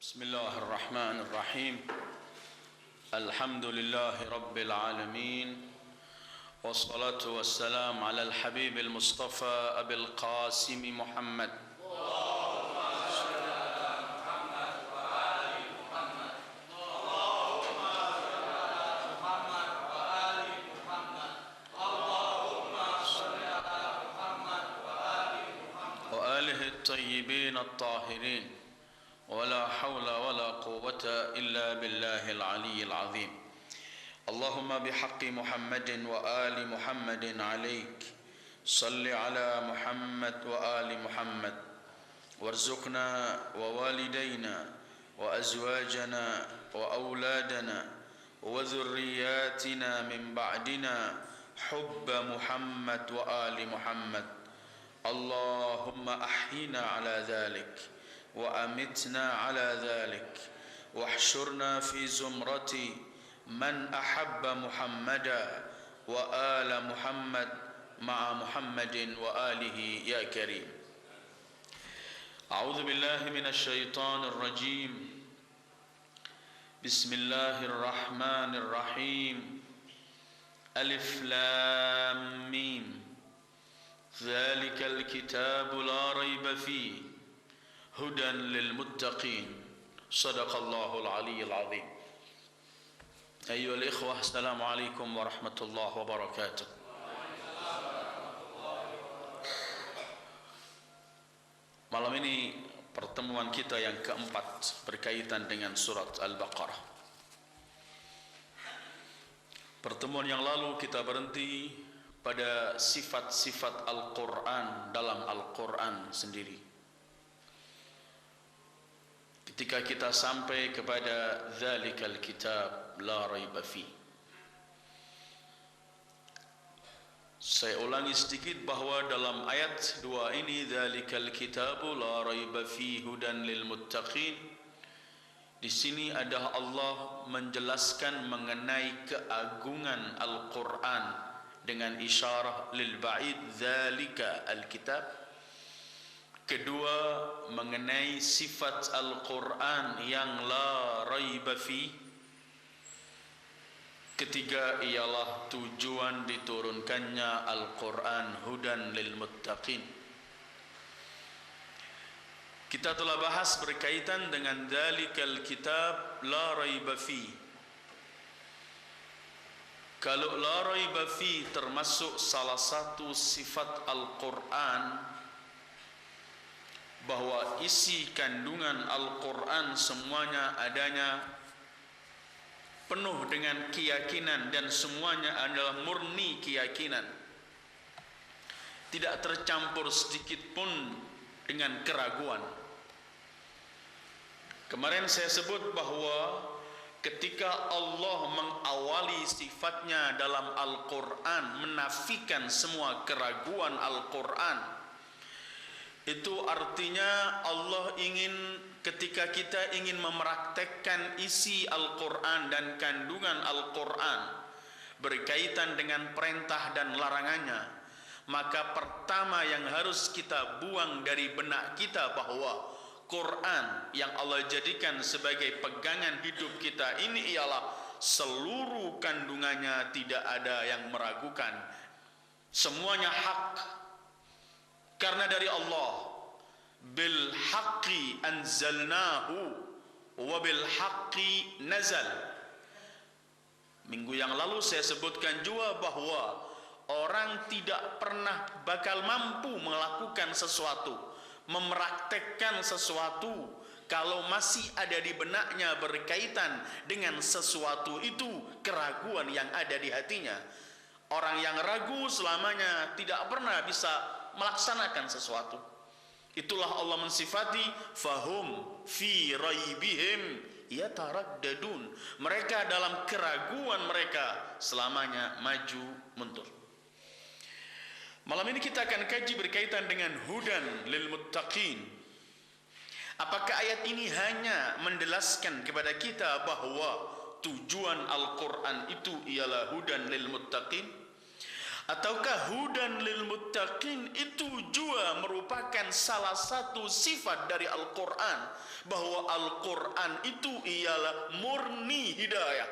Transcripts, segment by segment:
بسم الله الرحمن الرحيم الحمد لله رب العالمين والصلاة والسلام على الحبيب المصطفى أبي القاسم محمد وآله الطيبين الطاهرين ولا حول ولا قوة إلا بالله العلي العظيم اللهم بحق محمد وآل محمد عليك صل على محمد وآل محمد وارزقنا ووالدينا وأزواجنا وأولادنا وذرياتنا من بعدنا حب محمد وآل محمد اللهم أحينا على ذلك وأمتنا على ذلك واحشرنا في زمرة من أحب محمدا وآل محمد مع محمد وآله يا كريم أعوذ بالله من الشيطان الرجيم بسم الله الرحمن الرحيم ألف لام ميم ذلك الكتاب لا ريب فيه هدى للمتقين صدق الله العلي العظيم أيها الإخوة السلام عليكم ورحمة الله وبركاته. Malam ini pertemuan kita yang keempat berkaitan dengan surat Al-Baqarah. Pertemuan yang lalu kita berhenti pada sifat-sifat Al-Quran dalam Al-Quran sendiri. Ketika kita sampai kepada Dzalikal Kitab La Raiba Fi. Saya ulangi sedikit bahwa dalam ayat 2 ini Dzalikal Kitabu La Raiba Fi Hudan lil Muttaqin. Di sini ada Allah menjelaskan mengenai keagungan Al-Quran dengan isyarah lil ba'id Dzalika Al-Kitab. Kedua, mengenai sifat Al-Quran yang la raiba fi. Ketiga, ialah tujuan diturunkannya Al-Quran hudan lil muttaqin. Kita telah bahas berkaitan dengan Dzalikal Kitab la raiba fi. Kalau la raiba fi termasuk salah satu sifat Al-Quran, bahwa isi kandungan Al-Quran semuanya adanya penuh dengan keyakinan dan semuanya adalah murni keyakinan, tidak tercampur sedikit pun dengan keraguan. Kemarin saya sebut bahwa ketika Allah mengawali sifatnya dalam Al-Quran, menafikan semua keraguan Al-Quran, itu artinya Allah ingin, ketika kita ingin mempraktekkan isi Al-Quran dan kandungan Al-Quran berkaitan dengan perintah dan larangannya, maka pertama yang harus kita buang dari benak kita bahwa Quran yang Allah jadikan sebagai pegangan hidup kita ini ialah seluruh kandungannya tidak ada yang meragukan, semuanya hak. Karena dari Allah, bil haqqi anzalnahu wa bil haqqi nazal. Minggu yang lalu saya sebutkan juga bahwa orang tidak pernah bakal mampu melakukan sesuatu, mempraktekkan sesuatu kalau masih ada di benaknya berkaitan dengan sesuatu itu keraguan yang ada di hatinya. Orang yang ragu selamanya tidak pernah bisa melaksanakan sesuatu. Itulah Allah mensifati fahum fi raibihim yataraddadun. Mereka dalam keraguan mereka selamanya maju mundur. Malam ini kita akan kaji berkaitan dengan hudan lil muttaqin. Apakah ayat ini hanya menjelaskan kepada kita bahwa tujuan Al-Quran itu ialah hudan lil muttaqin, Ataukah hudan lil muttaqin itu juga merupakan salah satu sifat dari Al-Quran, bahwa Al-Quran itu ialah murni hidayah.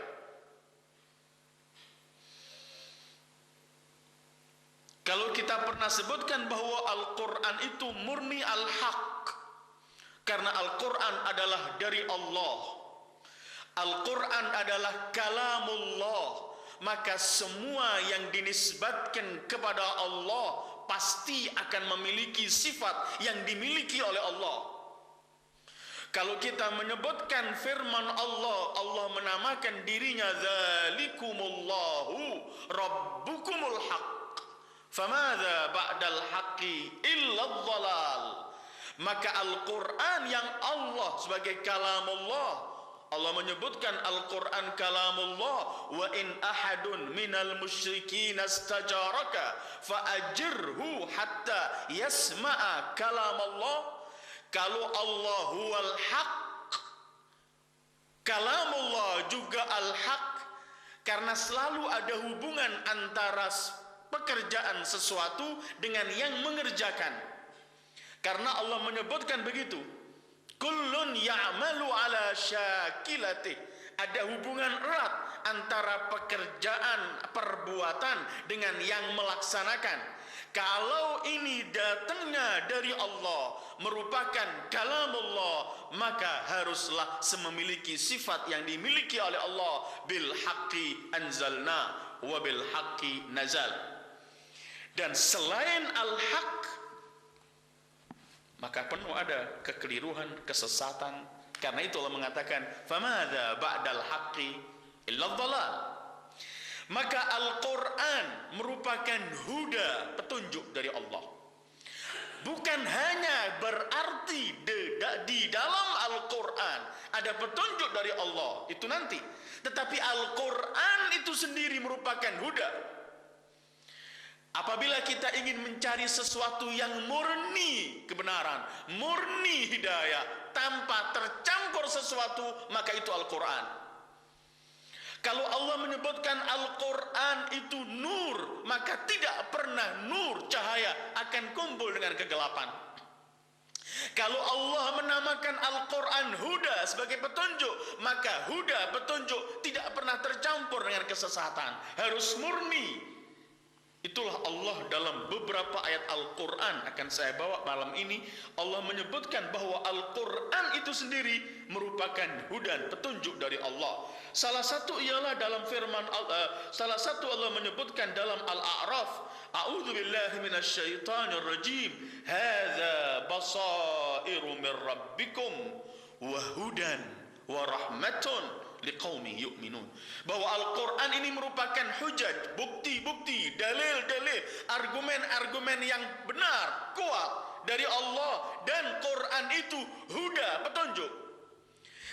Kalau kita pernah sebutkan bahwa Al-Quran itu murni al-haq, karena Al-Quran adalah dari Allah, Al-Quran adalah kalamullah, maka semua yang dinisbatkan kepada Allah pasti akan memiliki sifat yang dimiliki oleh Allah. Kalau kita menyebutkan firman Allah, Allah menamakan dirinya dzalikumullahu rabbukumul haq, famadza ba'dal haqqi illa dhalal. Maka Al-Quran yang Allah sebagai kalamullah, Allah menyebutkan Al-Quran kalamullah, wa in ahadun minal musyrikin astajaraka fa'ajirhu hatta yasma'a kalamullah. Kalau Allah huwal haq, kalamullah juga al-haq, karena selalu ada hubungan antara pekerjaan sesuatu dengan yang mengerjakan. Karena Allah menyebutkan begitu, kullun ya'malu ala syakilatih. Ada hubungan erat antara pekerjaan, perbuatan dengan yang melaksanakan. Kalau ini datangnya dari Allah, merupakan kalamullah, maka haruslah memiliki sifat yang dimiliki oleh Allah. Bil haqqi anzalna wa bil haqqi nazal. Dan selain al-haq, maka penuh ada kekeliruan, kesesatan. Karena itu Allah mengatakan, famadza ba'dal haqqi illa dhalal. Maka Al-Quran merupakan huda, petunjuk dari Allah. Bukan hanya berarti di dalam Al-Quran ada petunjuk dari Allah, itu nanti. Tetapi Al-Quran itu sendiri merupakan huda. Apabila kita ingin mencari sesuatu yang murni kebenaran, murni hidayah, tanpa tercampur sesuatu, maka itu Al-Quran. Kalau Allah menyebutkan Al-Quran itu nur, maka tidak pernah nur, cahaya akan kumpul dengan kegelapan. Kalau Allah menamakan Al-Quran huda sebagai petunjuk, maka huda, petunjuk, tidak pernah tercampur dengan kesesatan, harus murni. Itulah Allah dalam beberapa ayat Al-Quran akan saya bawa malam ini. Allah menyebutkan bahwa Al-Quran itu sendiri merupakan hudan, petunjuk dari Allah. Salah satu ialah dalam firman salah satu Allah menyebutkan dalam Al-A'raf, a'udzu billahi minasyaitonir rajim, hadza basairu mir rabbikum wa hudan wa rahmatun liqaumi yu'minun. Bahwa Al-Quran ini merupakan hujaj, bukti-bukti, dalil-dalil, argumen-argumen yang benar, kuat dari Allah, dan Quran itu huda, petunjuk.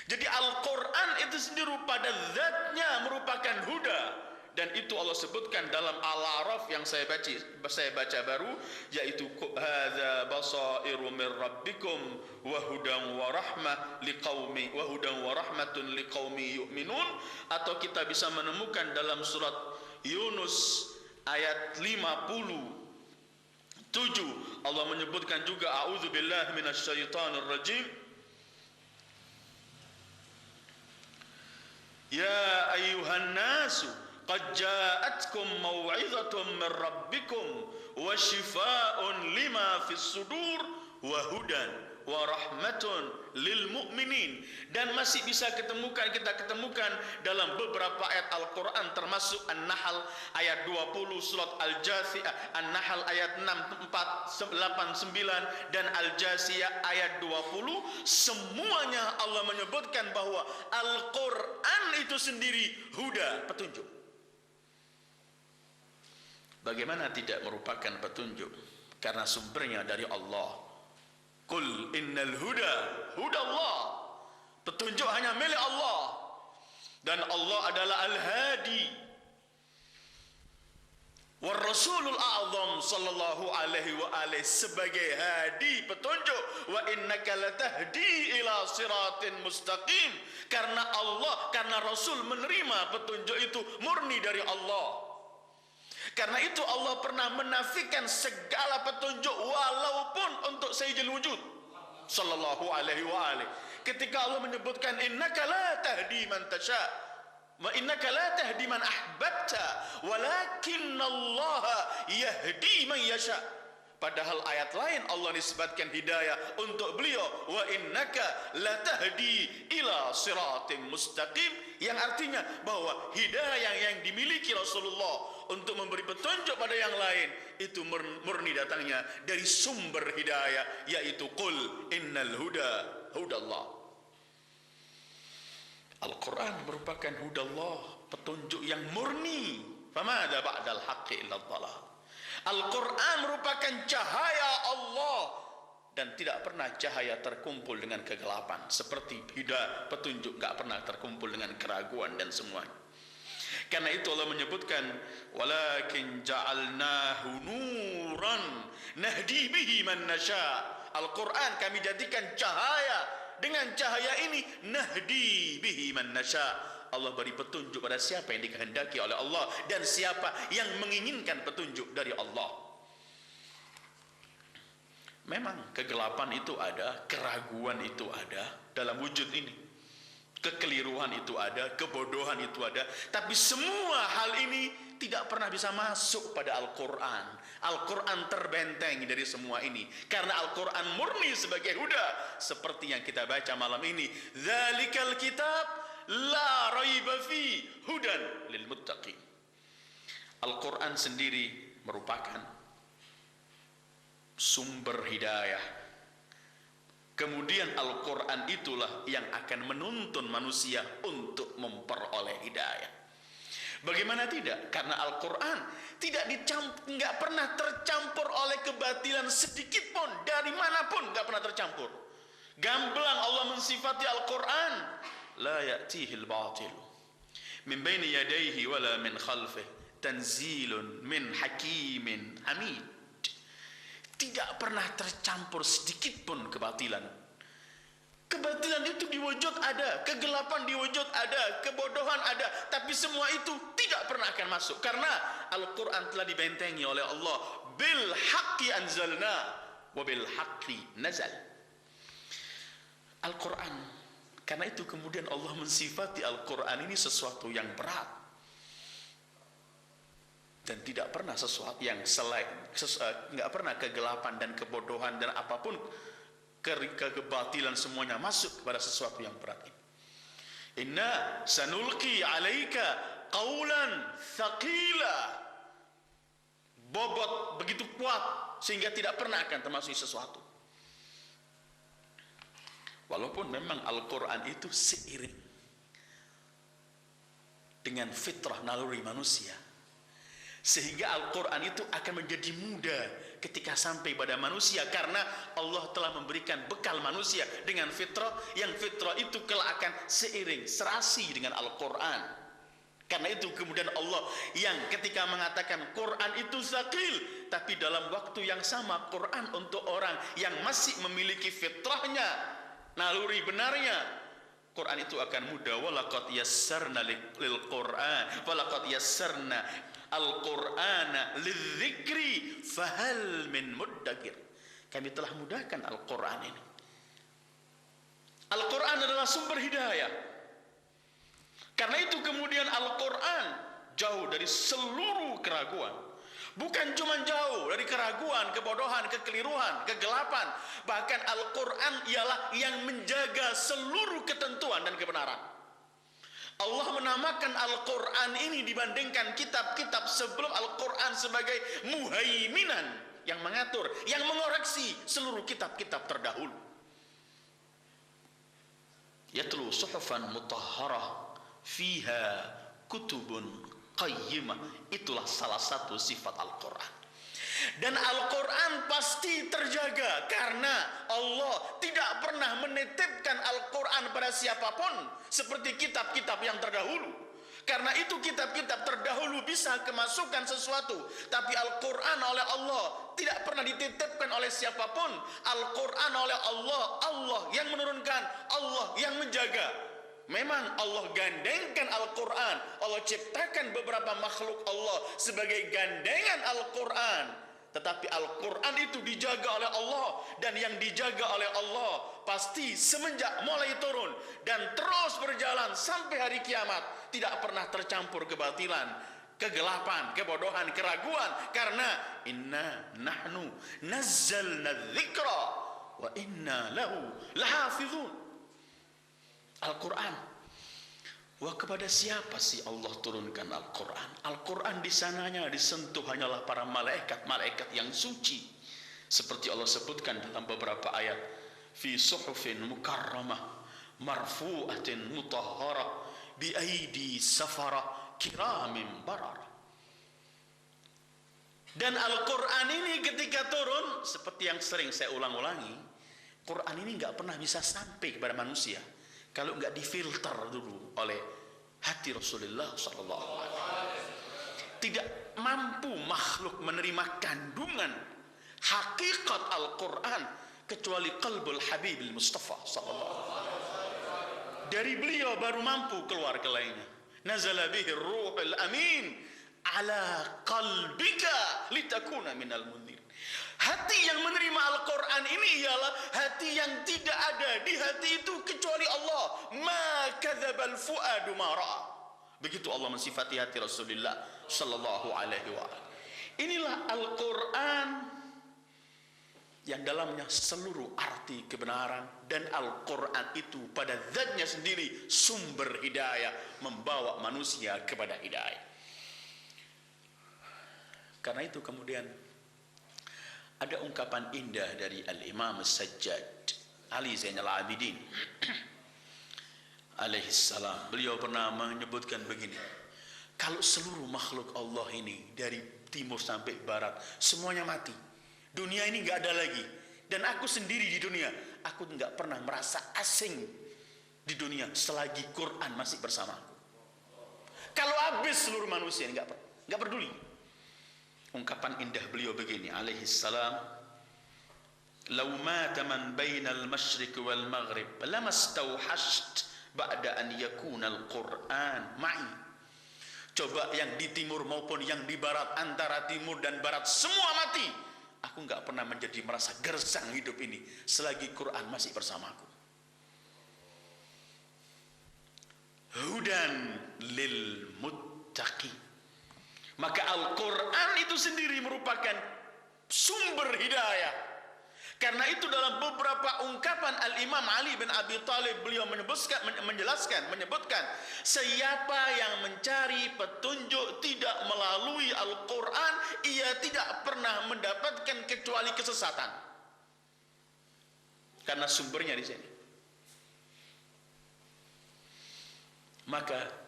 Jadi Al-Quran itu sendiri pada zatnya merupakan huda. Dan itu Allah sebutkan dalam Al-A'raf yang saya baca baru, yaitu hadza basairu mir rabbikum wa hudan wa rahmah liqaumi wa hudan wa rahmatun liqaumi yu'minun. Atau kita bisa menemukan dalam surat Yunus ayat 57 Allah menyebutkan juga a'udzubillahi minasyaitonir rajim, ya ayyuhan nasu qad ja'atkum mau'izatun min rabbikum wa shifaa'un lima fis sudur wa hudan wa rahmatun lil mu'minin. Dan masih bisa kita ketemukan dalam beberapa ayat Al-Quran, termasuk An-Nahl ayat 20, surat Al-Jathiyah, An-Nahl ayat 689 dan Al-Jasiyah ayat 20. Semuanya Allah menyebutkan bahwa Al-Quran itu sendiri huda, petunjuk. Bagaimana tidak merupakan petunjuk? Karena sumbernya dari Allah. Qul innal huda hudallah. Petunjuk hanya milik Allah. Dan Allah adalah Al-Hadi. Wa Rasulul A'zam sallallahu alaihi wa alihi sebagai hadi, petunjuk. Wa innaka latahdi ila siratin mustaqim. Karena Allah, karena Rasul menerima petunjuk itu murni dari Allah. Karena itu Allah pernah menafikan segala petunjuk walaupun untuk Sayyidil Wujud sallallahu alaihi wa alihi. Ketika Allah menyebutkan innaka la tahdi man tasha wa innaka la tahdi man ahbabta walakinallaha yahdi man yasha. Padahal ayat lain Allah nisbatkan hidayah untuk beliau, wa innaka latahdi ila siratim mustaqim, yang artinya bahwa hidayah yang dimiliki Rasulullah untuk memberi petunjuk pada yang lain itu murni datangnya dari sumber hidayah, yaitu qul innal huda hudallah. Al-Quran merupakan hudallah, petunjuk yang murni. Famada ba'dal haqqi illa dhalal. Al-Quran merupakan cahaya Allah dan tidak pernah cahaya terkumpul dengan kegelapan. Seperti hidayah, petunjuk gak pernah terkumpul dengan keraguan dan semuanya. Karena itu Allah menyebutkan walakin ja'alnahu nuran nahdi bihi man nasha. Al-Quran kami jadikan cahaya. Dengan cahaya ini nahdi bihi man nasha. Allah beri petunjuk pada siapa yang dikehendaki oleh Allah dan siapa yang menginginkan petunjuk dari Allah. Memang kegelapan itu ada, keraguan itu ada dalam wujud ini. Kekeliruan itu ada, kebodohan itu ada, tapi semua hal ini tidak pernah bisa masuk pada Al-Quran. Al-Quran terbentengi dari semua ini karena Al-Quran murni sebagai huda, seperti yang kita baca malam ini. Dzalikal kitab la raiba fi hudan lil muttaqin. Al-Quran sendiri merupakan sumber hidayah. Kemudian Al-Quran itulah yang akan menuntun manusia untuk memperoleh hidayah. Bagaimana tidak? Karena Al-Quran nggak pernah tercampur oleh kebatilan sedikit pun, dari manapun nggak pernah tercampur. Gamblang Allah mensifati Al-Quran, la ya'tihil batil min baini yadayhi wala min khalfih tanzilun min hakimin hamid. Tidak pernah tercampur sedikit pun kebatilan. Kebatilan itu di wujud ada, kegelapan di wujud ada, kebodohan ada, tapi semua itu tidak pernah akan masuk karena Al-Quran telah dibentengi oleh Allah. Bil haqqi anzalna wa bil haqqi nazal. Al-Quran, karena itu kemudian Allah mensifati Al-Quran ini sesuatu yang berat dan tidak pernah sesuatu yang selain, nggak pernah kegelapan dan kebodohan dan apapun kebatilan semuanya masuk kepada sesuatu yang berat ini. Inna sanulqi alaika qawlan thaqila. Bobot begitu kuat sehingga tidak pernah akan termasuk sesuatu. Walaupun memang Al-Quran itu seiring dengan fitrah naluri manusia, sehingga Al-Quran itu akan menjadi mudah ketika sampai pada manusia karena Allah telah memberikan bekal manusia dengan fitrah, yang fitrah itu kelak akan seiring serasi dengan Al-Quran. Karena itu kemudian Allah yang ketika mengatakan Quran itu tsaqil, tapi dalam waktu yang sama Quran untuk orang yang masih memiliki fitrahnya, naluri benarnya, Quran itu akan mudah. Walaqad yassarna lil Quran, walaqad yassarna Al-Qur'ana lidzikri fahal min muddakir. Kami telah mudahkan Al-Quran ini. Al-Quran adalah sumber hidayah. Karena itu kemudian Al-Quran jauh dari seluruh keraguan. Bukan cuma jauh dari keraguan, kebodohan, kekeliruan, kegelapan. Bahkan Al-Quran ialah yang menjaga seluruh ketentuan dan kebenaran. Allah menamakan Al-Quran ini dibandingkan kitab-kitab sebelum Al-Quran sebagai muhaiminan, yang mengatur, yang mengoreksi seluruh kitab-kitab terdahulu. Yatlu suhufan mutahharah fiha kutubun qayyimah. Itulah salah satu sifat Al-Quran. Dan Al-Quran pasti terjaga karena Allah tidak pernah menitipkan Al-Quran pada siapapun seperti kitab-kitab yang terdahulu. Karena itu kitab-kitab terdahulu bisa kemasukan sesuatu, tapi Al-Quran oleh Allah tidak pernah dititipkan oleh siapapun. Al-Quran oleh Allah, Allah yang menurunkan, Allah yang menjaga. Memang Allah gandengkan Al-Quran. Allah ciptakan beberapa makhluk Allah sebagai gandengan Al-Quran. Tetapi Al-Quran itu dijaga oleh Allah. Dan yang dijaga oleh Allah pasti semenjak mulai turun dan terus berjalan sampai hari kiamat, tidak pernah tercampur kebatilan, kegelapan, kebodohan, keraguan. Karena inna nahnu nazzalna dzikra wa inna lahu lahafizun. Al-Quran. Wah, kepada siapa sih Allah turunkan Al-Quran? Al-Quran di sananya disentuh hanyalah para malaikat-malaikat yang suci. Seperti Allah sebutkan dalam beberapa ayat. Fi suhufin mukarramah marfu'atin mutahharah bi aidi safara kiramin barara. Dan Al-Quran ini ketika turun, seperti yang sering saya ulang-ulangi, Quran ini nggak pernah bisa sampai kepada manusia kalau nggak difilter dulu oleh hati Rasulullah SAW. Tidak mampu makhluk menerima kandungan hakikat Al-Quran kecuali qalbul Habibil Mustafa SAW. Dari beliau baru mampu keluar ke lainnya. Nazala bihi ruhul amin ala qalbika litakuna minal mundir. Hati yang menerima Al-Quran ini ialah hati yang tidak ada di hati itu kecuali Allah. Ma kadzabal fuadu ma ra'a. Begitu Allah mensifati hati Rasulullah sallallahu alaihi wa alihi. Inilah Al-Quran yang dalamnya seluruh arti kebenaran, dan Al-Quran itu pada zatnya sendiri sumber hidayah, membawa manusia kepada hidayah. Karena itu kemudian ada ungkapan indah dari Al-Imam As-Sajjad Ali Zainal Abidin alaihi salam. Beliau pernah menyebutkan begini, kalau seluruh makhluk Allah ini dari timur sampai barat semuanya mati, dunia ini nggak ada lagi, dan aku sendiri di dunia, aku nggak pernah merasa asing di dunia selagi Quran masih bersamaku. Kalau habis seluruh manusia nggak peduli. Ungkapan indah beliau begini alaihi salam, "Law mata man bainal masyriq wal maghrib lamastauhasht ba'da an yakuna al-Qur'an ma'i." Coba yang di timur maupun yang di barat, antara timur dan barat semua mati, aku nggak pernah menjadi merasa gersang hidup ini selagi Quran masih bersamaku. Hudan lil muttaqin. Maka Al-Quran itu sendiri merupakan sumber hidayah. Karena itu dalam beberapa ungkapan Al-Imam Ali bin Abi Thalib, beliau menyebutkan, siapa yang mencari petunjuk tidak melalui Al-Quran, ia tidak pernah mendapatkan kecuali kesesatan. Karena sumbernya di sini. Maka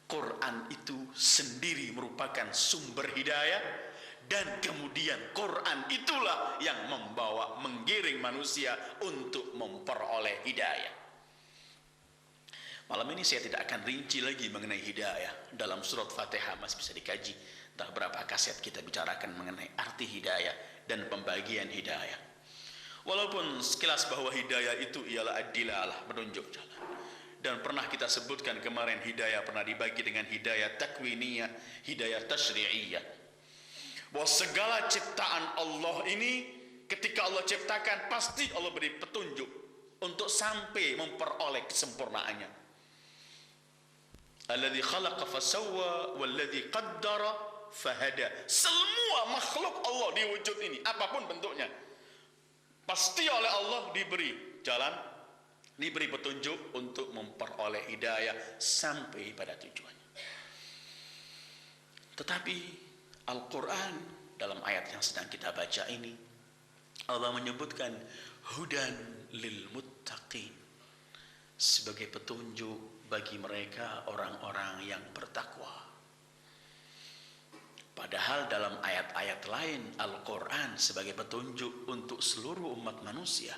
Quran itu sendiri merupakan sumber hidayah, dan kemudian Quran itulah yang menggiring manusia untuk memperoleh hidayah. Malam ini saya tidak akan rinci lagi mengenai hidayah. Dalam surat Fatihah masih bisa dikaji. Entah berapa kaset kita bicarakan mengenai arti hidayah dan pembagian hidayah. Walaupun sekilas bahwa hidayah itu ialah ad-dilalah, menunjuk jalan. Dan pernah kita sebutkan kemarin, hidayah pernah dibagi dengan hidayah takwiniyah, hidayah tasyri'iyah. Bahwa segala ciptaan Allah ini ketika Allah ciptakan, pasti Allah beri petunjuk untuk sampai memperoleh kesempurnaannya. Alladzi khalaqa fasawwa walladzi qaddara fahada. Semua makhluk Allah di wujud ini, apapun bentuknya, pasti oleh Allah diberi jalan, diberi petunjuk untuk memperoleh hidayah sampai pada tujuannya. Tetapi Al-Quran dalam ayat yang sedang kita baca ini, Allah menyebutkan hudan lil muttaqin, sebagai petunjuk bagi mereka orang-orang yang bertakwa. Padahal dalam ayat-ayat lain Al-Quran sebagai petunjuk untuk seluruh umat manusia.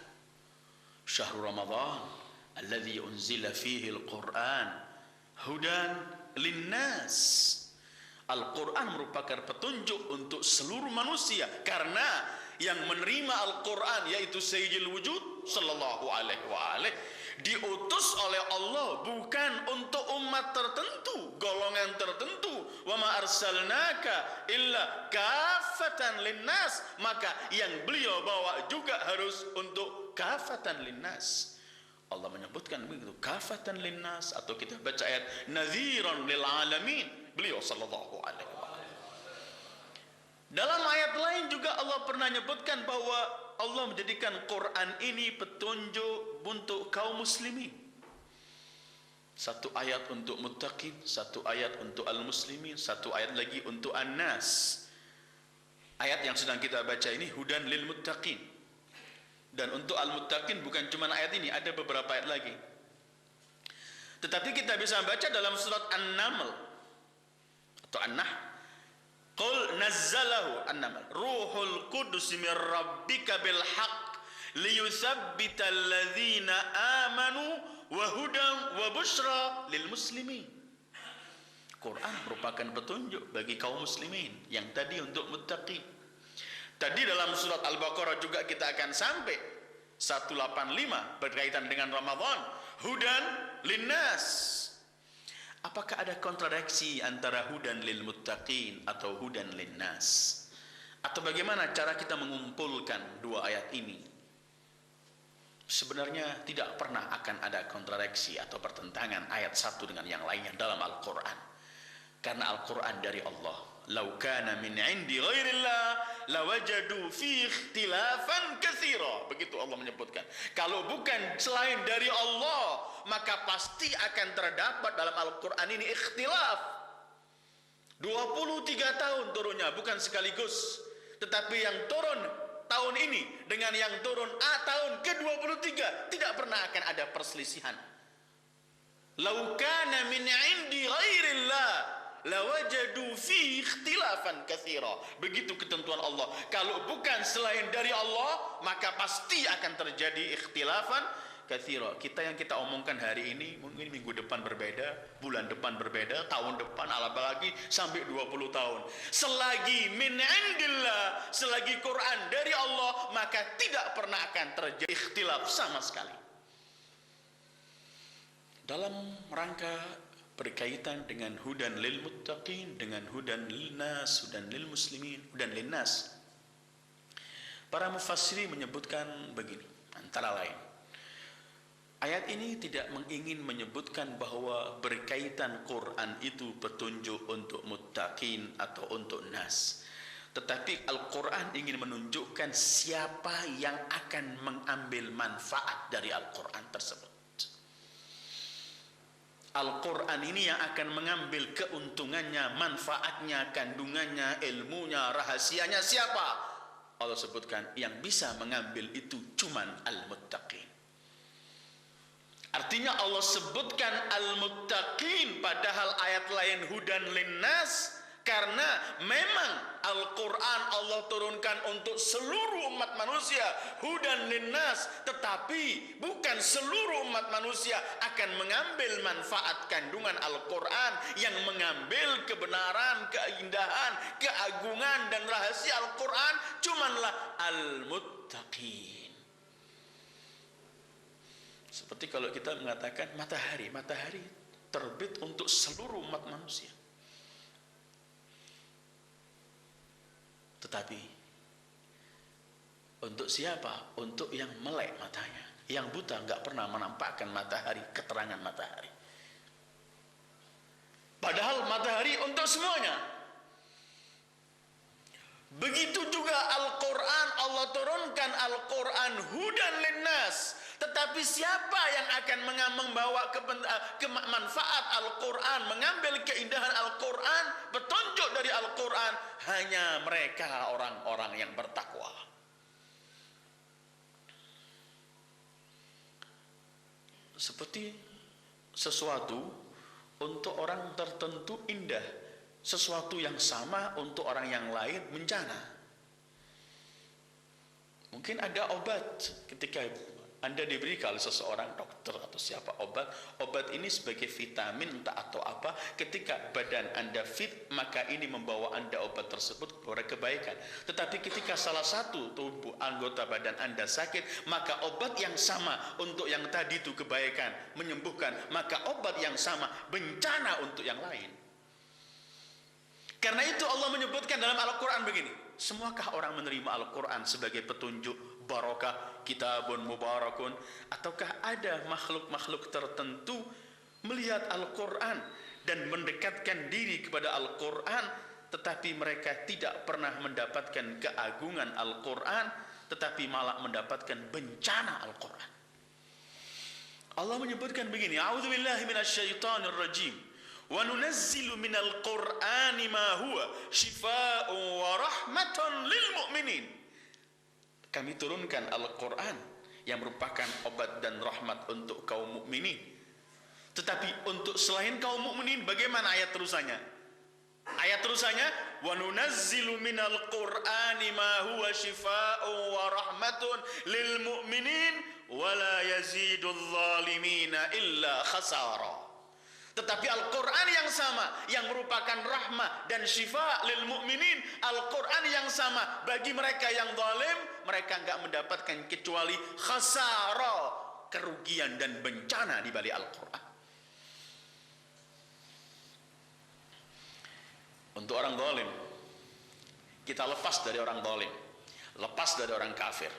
Syahrul Ramadan alladzi unzila fihi al-Quran hudan linnas. Al-Quran merupakan petunjuk untuk seluruh manusia, karena yang menerima Al-Quran yaitu Sayyidul Wujud sallallahu alaihi wa alihi, diutus oleh Allah bukan untuk umat tertentu, golongan tertentu. Wa ma arsalnaka illa kafatan linnas, maka yang beliau bawa juga harus untuk kafatan linnas. Allah menyebutkan begitu, kafatan linnas, atau kita baca ayat nadhiran lil alamin, beliau sallallahu alaihi wasallam. Dalam ayat lain juga Allah pernah menyebutkan bahwa Allah menjadikan Quran ini petunjuk untuk kaum muslimin. Satu ayat untuk muttaqin, satu ayat untuk al-muslimin, satu ayat lagi untuk an-nas. Ayat yang sedang kita baca ini hudan lil muttaqin. Dan untuk al-muttaqin bukan cuma ayat ini, ada beberapa ayat lagi. Tetapi kita bisa baca dalam surat An-Naml atau An-Nahl. Qul nazzalahu An-Naml ruhul qudus min rabbika bil haqq liyuthabbital ladzina amanu wa hudan wa busyra lil muslimin. Quran merupakan petunjuk bagi kaum muslimin, yang tadi untuk muttaqin. Tadi dalam surat Al-Baqarah juga kita akan sampai 185 berkaitan dengan Ramadan, hudan linnas. Apakah ada kontradiksi antara hudan lil muttaqin atau hudan linnas? Atau bagaimana cara kita mengumpulkan dua ayat ini? Sebenarnya tidak pernah akan ada kontradiksi atau pertentangan ayat satu dengan yang lainnya dalam Al-Quran. Karena Al-Quran dari Allah. Lau kana min indi ghairillah lawajadu fi ikhtilafan katsira. Begitu Allah menyebutkan. Kalau bukan selain dari Allah, maka pasti akan terdapat dalam Al-Quran ini ikhtilaf. 23 tahun turunnya, bukan sekaligus. Tetapi yang turun tahun ini dengan yang turun tahun ke-23 tidak pernah akan ada perselisihan. Lau kana min indi ghairillah lawajadu fi ikhtilafan katsira. Begitu ketentuan Allah. Kalau bukan selain dari Allah, maka pasti akan terjadi ikhtilafan katsira. Yang kita omongkan hari ini mungkin minggu depan berbeda, bulan depan berbeda, tahun depan apalagi sampai 20 tahun. Selagi min indillah, selagi Quran dari Allah, maka tidak pernah akan terjadi ikhtilaf sama sekali. Dalam rangka berkaitan dengan hudan lil muttaqin, dengan hudan lil nas, hudan lil muslimin, hudan lil nas, para mufassiri menyebutkan begini, antara lain, ayat ini tidak ingin menyebutkan bahwa berkaitan Quran itu petunjuk untuk muttaqin atau untuk nas. Tetapi Al-Quran ingin menunjukkan siapa yang akan mengambil manfaat dari Al-Quran tersebut. Al-Quran ini yang akan mengambil keuntungannya, manfaatnya, kandungannya, ilmunya, rahasianya siapa? Allah sebutkan yang bisa mengambil itu cuman al-muttaqin. Artinya Allah sebutkan al-muttaqin padahal ayat lain hudan linnas, karena memang Al-Quran Allah turunkan untuk seluruh umat manusia, hudan linnas, tetapi bukan seluruh umat manusia akan mengambil manfaat kandungan Al-Quran yang mengambil kebenaran, keindahan, keagungan dan rahasia Al-Quran cumanlah al-muttaqin. Seperti kalau kita mengatakan matahari terbit untuk seluruh umat manusia. Tetapi untuk siapa? Untuk yang melek matanya, yang buta nggak pernah menampakkan matahari, keterangan matahari. Padahal matahari untuk semuanya. Begitu juga Al-Quran, Allah turunkan Al-Quran hudan linnas. Tetapi siapa yang akan membawa manfaat Al-Quran, mengambil keindahan Al-Quran, petunjuk dari Al-Quran? Hanya mereka, orang-orang yang bertakwa. Seperti sesuatu untuk orang tertentu indah, sesuatu yang sama untuk orang yang lain bencana. Mungkin ada obat ketika Anda diberi oleh seseorang dokter atau siapa obat ini sebagai vitamin entah atau apa. Ketika badan Anda fit, maka ini membawa Anda obat tersebut kepada kebaikan. Tetapi ketika salah satu tubuh anggota badan Anda sakit, maka obat yang sama untuk yang tadi itu kebaikan, menyembuhkan, maka obat yang sama bencana untuk yang lain. Karena itu Allah menyebutkan dalam Al-Quran begini, semuakah orang menerima Al-Quran sebagai petunjuk barakah, kitabun mubarakun, ataukah ada makhluk-makhluk tertentu melihat Al-Quran dan mendekatkan diri kepada Al-Quran, tetapi mereka tidak pernah mendapatkan keagungan Al-Quran, tetapi malah mendapatkan bencana Al-Quran. Allah menyebutkan begini, a'udzubillahi minasyaitonir rajim. Wa nunazzilu minal Qur'ani ma huwa shifaa'un wa rahmatun lil mu'minin. Kami turunkan Al-Qur'an yang merupakan obat dan rahmat untuk kaum mukminin. Tetapi untuk selain kaum mukminin, bagaimana ayat terusannya? Ayat terusannya, wa nunazzilu minal Qur'ani ma huwa shifaa'un wa rahmatun lil mu'minin wa la yazidul zalimina illa khasara. Tetapi Al-Quran yang sama, yang merupakan rahmah dan syifa lil mu'minin, Al-Quran yang sama bagi mereka yang zalim, mereka enggak mendapatkan kecuali khasara, kerugian dan bencana di balik Al-Quran. Untuk orang zalim, kita lepas dari orang zalim, lepas dari orang kafir,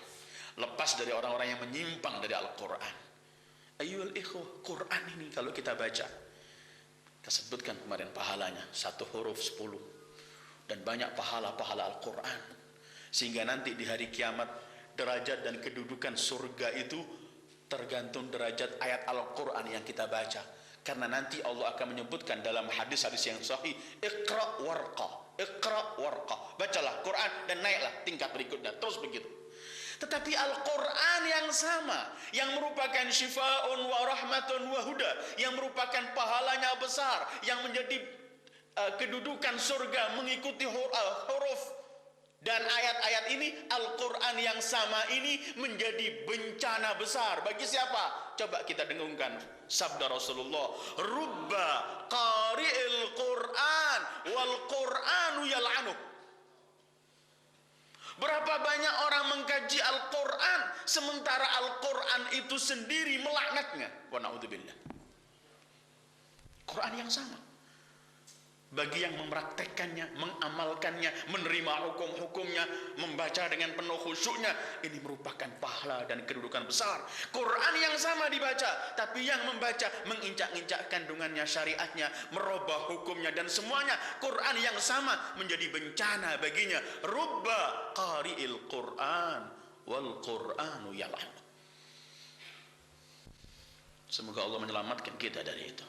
lepas dari orang-orang yang menyimpang dari Al-Quran. Ayyuhal ikhwah, Quran ini kalau kita baca, kita sebutkan kemarin pahalanya 1 huruf 10 dan banyak pahala-pahala Al-Quran, sehingga nanti di hari kiamat derajat dan kedudukan surga itu tergantung derajat ayat Al-Quran yang kita baca. Karena nanti Allah akan menyebutkan dalam hadis-hadis yang sahih, Iqra warqa, Iqra warqa, bacalah Quran dan naiklah tingkat berikutnya, terus begitu. Tetapi Al-Quran yang sama, yang merupakan syifa'un wa rahmatun wa huda, yang merupakan pahalanya besar, yang menjadi kedudukan surga mengikuti huruf dan ayat-ayat ini, Al-Quran yang sama ini menjadi bencana besar. Bagi siapa? Coba kita dengungkan sabda Rasulullah, Rubba qari'il Quran wal Quranu yal'anuh. Berapa banyak orang mengkaji Al-Quran sementara Al-Quran itu sendiri melaknatnya. Wa na'udzubillah. Quran yang sama. Bagi yang mempraktekkannya, mengamalkannya, menerima hukum-hukumnya, membaca dengan penuh khusyuknya, ini merupakan pahala dan kedudukan besar. Quran yang sama dibaca, tapi yang membaca menginjak-injak kandungannya, syariatnya, merubah hukumnya dan semuanya. Quran yang sama menjadi bencana baginya. Rubba qari'il Quran wal Quranu yal'an. Semoga Allah menyelamatkan kita dari itu.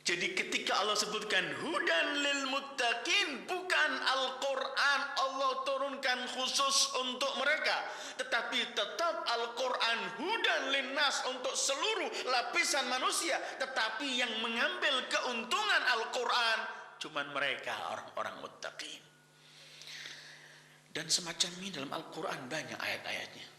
Jadi ketika Allah sebutkan hudan lil muttaqin, bukan Al-Quran Allah turunkan khusus untuk mereka, tetapi tetap Al-Quran hudan linnas untuk seluruh lapisan manusia. Tetapi yang mengambil keuntungan Al-Quran cuman mereka, orang-orang muttaqin. Dan semacam ini dalam Al-Quran banyak ayat-ayatnya.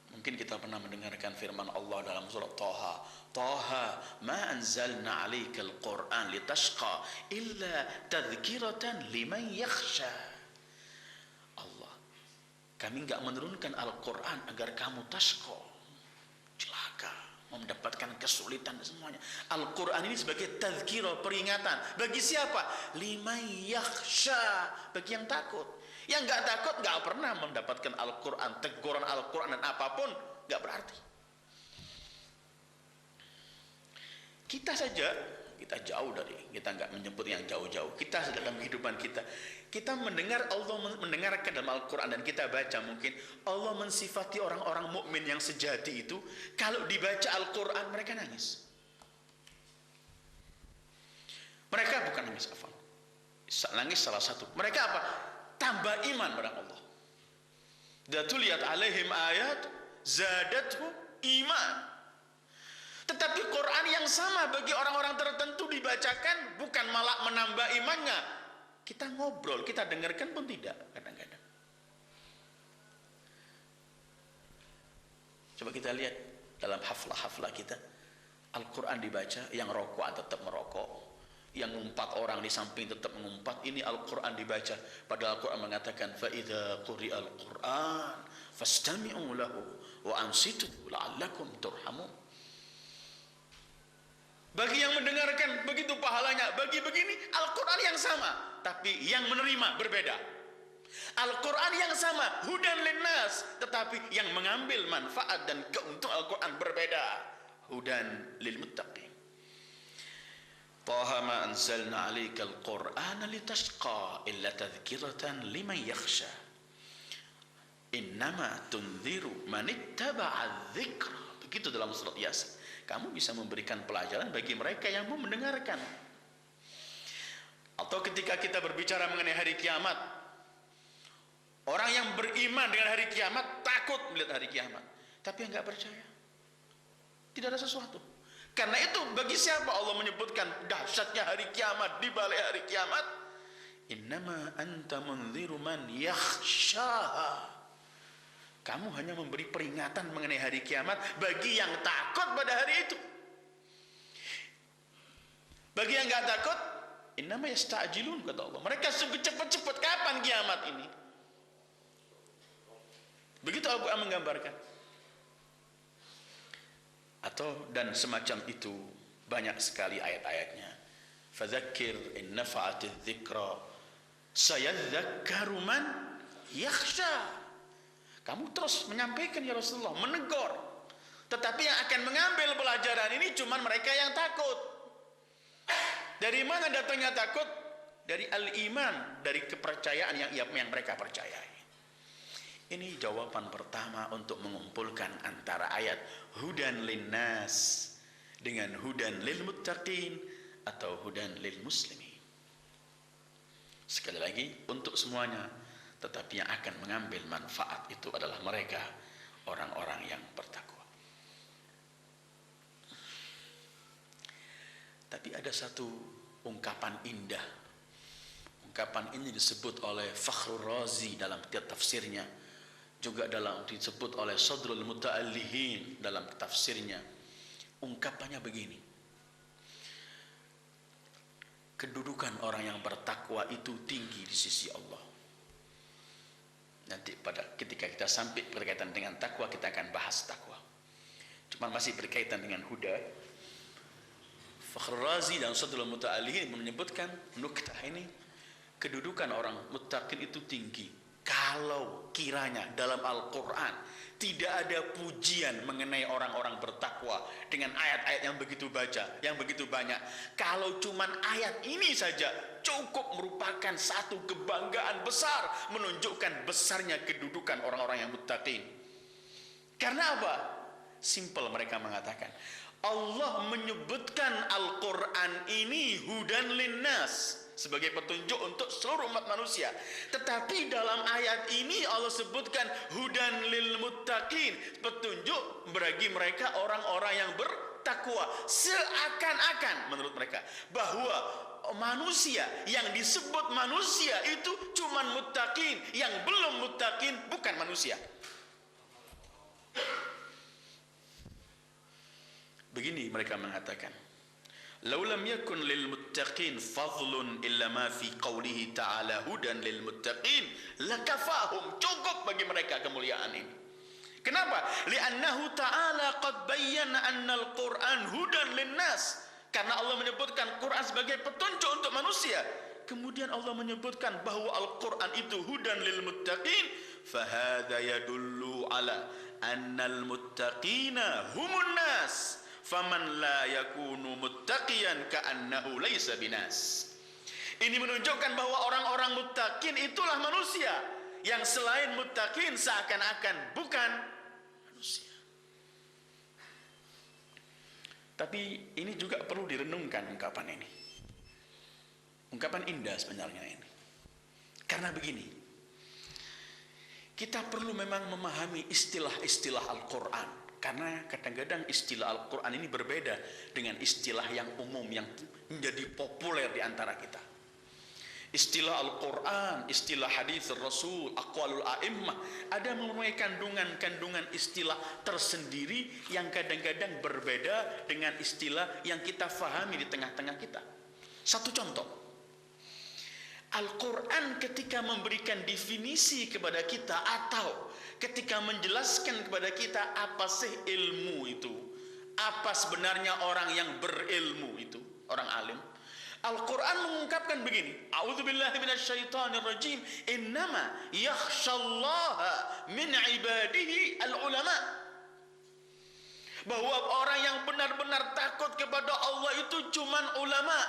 Mungkin kita pernah mendengarkan firman Allah dalam surat Taha, Taha ma anzalna 'alaikal Qur'an litashqa illa tadhkiratan liman yakhsha. Allah, kami enggak menurunkan Al-Quran agar kamu tashqa, celaka, mendapatkan kesulitan dan semuanya. Al-Quran ini sebagai tadhkirah, peringatan. Bagi siapa? Liman yakhsha, bagi yang takut. Yang enggak takut enggak pernah mendapatkan Al-Quran, teguran Al-Quran dan apapun enggak berarti. Kita saja, kita jauh dari, kita enggak menyebut yang jauh-jauh. Kita dalam kehidupan kita mendengar Allah mendengarkan dalam Al-Quran dan kita baca, mungkin Allah mensifati orang-orang mukmin yang sejati itu, kalau dibaca Al-Quran mereka nangis. Mereka bukan nangis apa? Nangis salah satu. Mereka apa? Tambah iman pada Allah. Datuliyat alaihim ayat zadatuhum iman. Tetapi Quran yang sama bagi orang-orang tertentu dibacakan bukan malah menambah imannya. Kita ngobrol, kita dengarkan pun tidak kadang-kadang. Coba kita lihat dalam haflah-haflah kita, Al-Quran dibaca, yang rokok tetap merokok, yang ngumpat orang di samping tetap mengumpat. Ini Al-Quran dibaca, padahal Al-Quran mengatakan فَإِذَا قُرِئَ الْقُرْآنِ فَاسْتَمِعُوا لَهُ وَأَنْصِتُوا لَعَلَّكُمْ تُرْحَمُونَ. Bagi yang mendengarkan begitu pahalanya, bagi begini Al-Quran yang sama, tapi yang menerima berbeda. Al-Quran yang sama, hudan linnas, tetapi yang mengambil manfaat dan keuntungan Al-Quran berbeda. Hudan lil muttaqin. Taha ma anzalna 'alaikal Qur'ana litashqa illa tadhkiratan liman yakhsha. Innama tunziru man ittaba'a dzikra. Begitu dalam surat Yasin. Kamu bisa memberikan pelajaran bagi mereka yang mau mendengarkan. Atau ketika kita berbicara mengenai hari kiamat, orang yang beriman dengan hari kiamat takut melihat hari kiamat, tapi yang nggak percaya tidak ada sesuatu. Karena itu bagi siapa Allah menyebutkan dahsyatnya hari kiamat, di balik hari kiamat, innama anta munziru man yakhshaha. Kamu hanya memberi peringatan mengenai hari kiamat bagi yang takut pada hari itu. Bagi yang nggak takut, innama yasta'jilun, kata Allah. Mereka sungguh cepat-cepat, kapan kiamat ini? Begitu Al-Quran menggambarkan. Atau dan semacam itu banyak sekali ayat-ayatnya. Fadzakir in nafa'atiz dzikra sayadzakkaru man yakhsha. Kamu terus menyampaikan ya Rasulullah, menegur. Tetapi yang akan mengambil pelajaran ini cuma mereka yang takut. Dari mana datangnya takut? Dari al-iman, dari kepercayaan yang mereka percayai. Ini jawaban pertama untuk mengumpulkan antara ayat hudan linnas dengan hudan lil muttaqin atau hudan lil muslimin. Sekali lagi, untuk semuanya, tetapi yang akan mengambil manfaat itu adalah mereka, orang-orang yang bertakwa. Tapi ada satu ungkapan indah. Ungkapan ini disebut oleh Fakhrur Razi dalam tafsirnya, juga disebut oleh Sadrul Muta'allihin dalam tafsirnya. Ungkapannya begini: kedudukan orang yang bertakwa itu tinggi di sisi Allah. Nanti ketika kita sampai berkaitan dengan takwa, kita akan bahas takwa. Cuma masih berkaitan dengan huda. Fakhrur Razi dan Sadrul Muta'allihin menyebutkan nuktah ini, kedudukan orang muttaqin itu tinggi. Kalau kiranya dalam Al-Quran tidak ada pujian mengenai orang-orang bertakwa dengan ayat-ayat yang begitu banyak. Kalau cuman ayat ini saja cukup merupakan satu kebanggaan besar, menunjukkan besarnya kedudukan orang-orang yang muttaqin. Karena apa? Simple, mereka mengatakan Allah menyebutkan Al-Quran ini hudan linnas, sebagai petunjuk untuk seluruh umat manusia. Tetapi dalam ayat ini Allah sebutkan hudan lil muttaqin, petunjuk bagi mereka orang-orang yang bertakwa. Seakan-akan menurut mereka bahwa manusia yang disebut manusia itu cuman muttaqin, yang belum muttaqin bukan manusia. Begini mereka mengatakan, "Lau lam yakun lil muttaqin fadlun illa ma fi qawlihi ta'ala hudan lil muttaqin lakafahum." Cukup bagi mereka kemuliaan ini. Kenapa? Li'annahu ta'ala qad bayyana anna al-Qur'an hudan linnas. Karena Allah menyebutkan Quran sebagai petunjuk untuk manusia. Kemudian Allah menyebutkan bahwa Al-Quran itu hudan lil muttaqin. Fahadha yadullu ala annal muttaqina humun nas. Faman la yakunu muttaqiyan ka'annahu laysa binas. Ini menunjukkan bahwa orang-orang muttaqin itulah manusia. Yang selain muttaqin seakan-akan bukan manusia. Tapi ini juga perlu direnungkan ungkapan ini. Ungkapan indah sebenarnya ini. Karena begini, kita perlu memang memahami istilah-istilah Al-Quran. Karena kadang-kadang istilah Al-Quran ini berbeda dengan istilah yang umum yang menjadi populer di antara kita. Istilah Al-Quran, istilah hadis Rasul, aqwalul a'immah, ada mempunyai kandungan-kandungan istilah tersendiri yang kadang-kadang berbeda dengan istilah yang kita fahami di tengah-tengah kita. Satu contoh, Al-Quran ketika memberikan definisi kepada kita atau ketika menjelaskan kepada kita apa sih ilmu itu, apa sebenarnya orang yang berilmu itu, orang alim, Al-Quran mengungkapkan begini, a'udzubillahi minasyaitonirrajim, innama yakhshallaha min ibadihi al-ulama, bahwa orang yang benar-benar takut kepada Allah itu cuman ulama.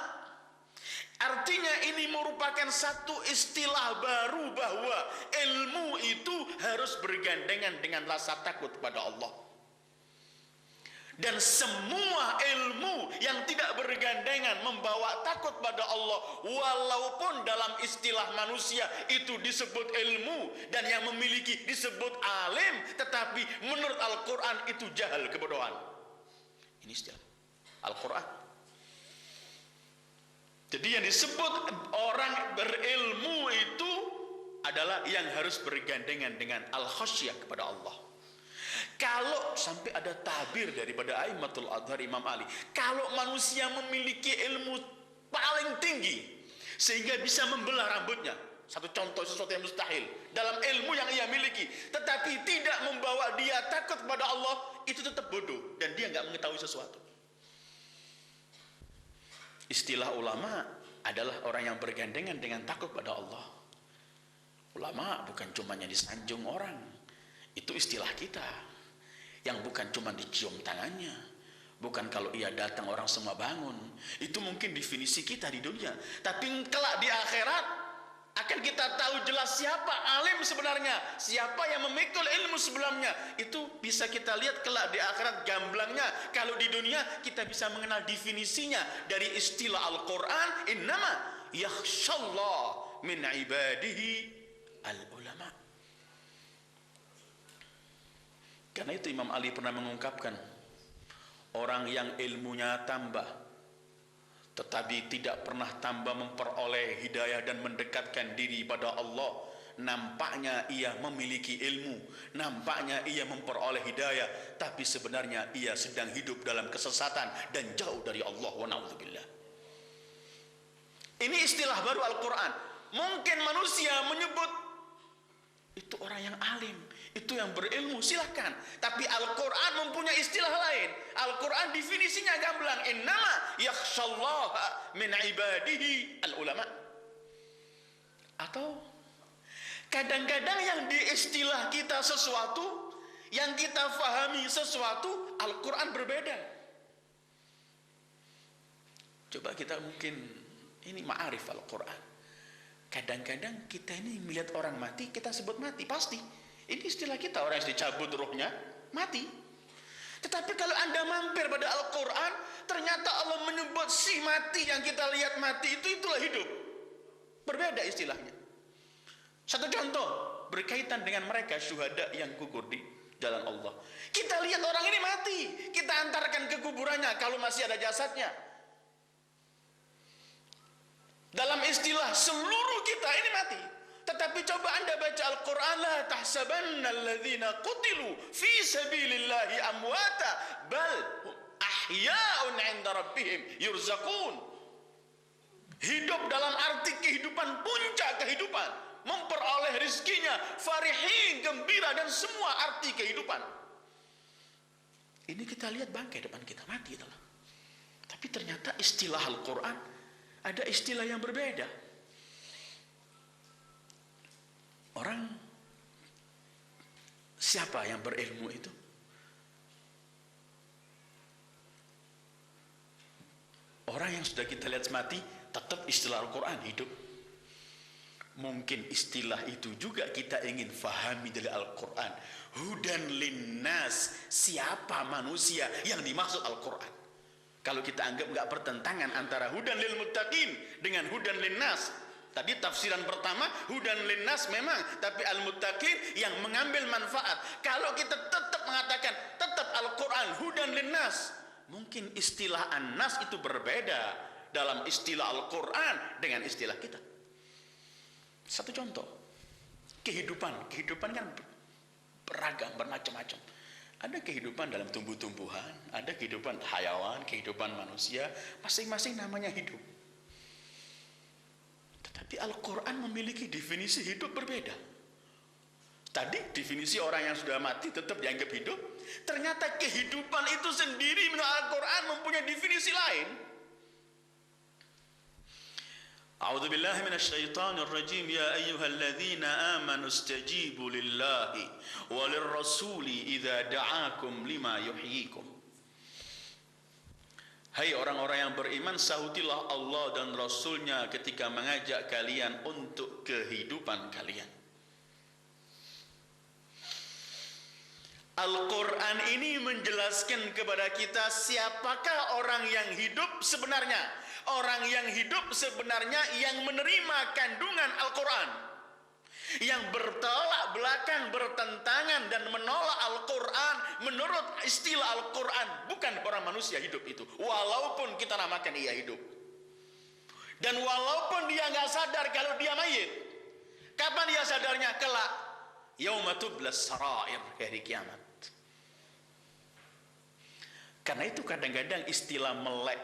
Artinya ini merupakan satu istilah baru bahwa ilmu itu harus bergandengan dengan rasa takut kepada Allah. Dan semua ilmu yang tidak bergandengan membawa takut pada Allah, walaupun dalam istilah manusia itu disebut ilmu dan yang memiliki disebut alim, tetapi menurut Al-Quran itu jahal, kebodohan. Ini istilah Al-Quran. Jadi yang disebut orang berilmu itu adalah yang harus bergandengan dengan al-khasyah kepada Allah. Kalau sampai ada tabir daripada A'immatul Adhar Imam Ali, kalau manusia memiliki ilmu paling tinggi sehingga bisa membelah rambutnya, satu contoh sesuatu yang mustahil dalam ilmu yang ia miliki, tetapi tidak membawa dia takut kepada Allah, itu tetap bodoh dan dia nggak mengetahui sesuatu. Istilah ulama adalah orang yang bergandengan dengan takut pada Allah. Ulama bukan cuma yang disanjung orang, itu istilah kita. Yang bukan cuma dicium tangannya, bukan kalau ia datang orang semua bangun. Itu mungkin definisi kita di dunia, tapi kelak di akhirat akan kita tahu jelas siapa alim sebenarnya, siapa yang memikul ilmu sebelumnya. Itu bisa kita lihat kelak di akhirat gamblangnya. Kalau di dunia kita bisa mengenal definisinya dari istilah Al-Quran, innama yakhshallah min ibadihi al-ulama. Karena itu Imam Ali pernah mengungkapkan, orang yang ilmunya tambah tetapi tidak pernah tambah memperoleh hidayah dan mendekatkan diri pada Allah, nampaknya ia memiliki ilmu, nampaknya ia memperoleh hidayah, tapi sebenarnya ia sedang hidup dalam kesesatan dan jauh dari Allah, wa na'udzubillah. Ini istilah baru Al-Quran. Mungkin manusia menyebut itu orang yang alim, itu yang berilmu, silahkan. Tapi Al-Quran mempunyai istilah lain. Al-Quran definisinya gamblang, innama yakhshallaha min ibadihi al-ulama. Atau kadang-kadang yang diistilah kita sesuatu, yang kita fahami sesuatu, Al-Quran berbeda. Coba kita mungkin, ini ma'arif Al-Quran. Kadang-kadang kita ini melihat orang mati, kita sebut mati, pasti. Ini istilah kita, orang yang dicabut ruhnya, mati. Tetapi kalau Anda mampir pada Al-Quran, ternyata Allah menyebut si mati yang kita lihat mati itu, itulah hidup. Berbeda istilahnya. Satu contoh, berkaitan dengan mereka syuhada yang gugur di jalan Allah. Kita lihat orang ini mati, kita antarkan ke kuburannya kalau masih ada jasadnya. Dalam istilah seluruh kita ini mati. Tetapi coba Anda baca Al-Quran, la tahsabanna alladhina qutilu fi sabilillahi amwata bal ahya'un 'inda rabbihim yurzaqun. Hidup dalam arti kehidupan, puncak kehidupan, memperoleh rizkinya, farihin, gembira, dan semua arti kehidupan. Ini kita lihat bangkai depan kita, mati itulah. Tapi ternyata istilah Al-Quran ada istilah yang berbeda. Orang siapa yang berilmu itu? Orang yang sudah kita lihat mati, tetap istilah Al-Quran hidup. Mungkin istilah itu juga kita ingin fahami dari Al-Quran. Hudan linnas, siapa manusia yang dimaksud Al-Quran? Kalau kita anggap nggak pertentangan antara hudan lil muttaqin dengan hudan linnas. Tadi tafsiran pertama hudan linnas memang, tapi al muttaqin yang mengambil manfaat. Kalau kita tetap mengatakan tetap Al-Quran hudan linnas, mungkin istilah an-nas itu berbeda dalam istilah Al-Quran dengan istilah kita. Satu contoh, kehidupan kan beragam, bermacam-macam. Ada kehidupan dalam tumbuh-tumbuhan, ada kehidupan hayawan, kehidupan manusia, masing-masing namanya hidup. Tetapi Al-Quran memiliki definisi hidup berbeda. Tadi definisi orang yang sudah mati tetap dianggap hidup. Ternyata kehidupan itu sendiri menurut Al-Quran mempunyai definisi lain. A'udzu billahi minasyaitonir rajim. Ya ayyuhalladzina amanu istajibu lillahi walir rasuli idza da'akum lima yuhyikum. Hai orang-orang yang beriman, sahutilah Allah dan Rasulnya ketika mengajak kalian untuk kehidupan kalian. Al-Quran ini menjelaskan kepada kita siapakah orang yang hidup sebenarnya. Orang yang hidup sebenarnya yang menerima kandungan Al-Quran, yang bertolak belakang, bertentangan dan menolak Al-Quran menurut istilah Al-Quran. Bukan orang manusia hidup itu, walaupun kita namakan ia hidup. Dan walaupun dia nggak sadar kalau dia mayit. Kapan dia sadarnya? Kelak yauma tublas sarair, hari kiamat. Karena itu kadang-kadang istilah melek,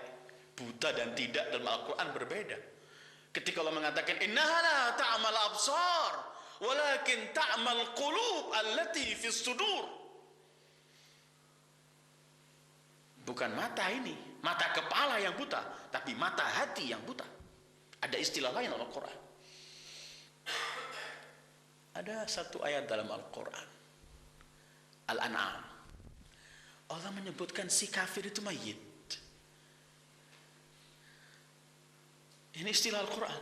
buta dan tidak dalam Al-Quran berbeda. Ketika Allah mengatakan innaha la ta'mal absar walakin ta'mal qulub allati fis sudur. Bukan mata ini, mata kepala yang buta, tapi mata hati yang buta. Ada istilah lain dalam Al-Quran. Ada satu ayat dalam Al-Quran, Al-An'am, Allah menyebutkan si kafir itu mayit. Ini istilah Al-Quran.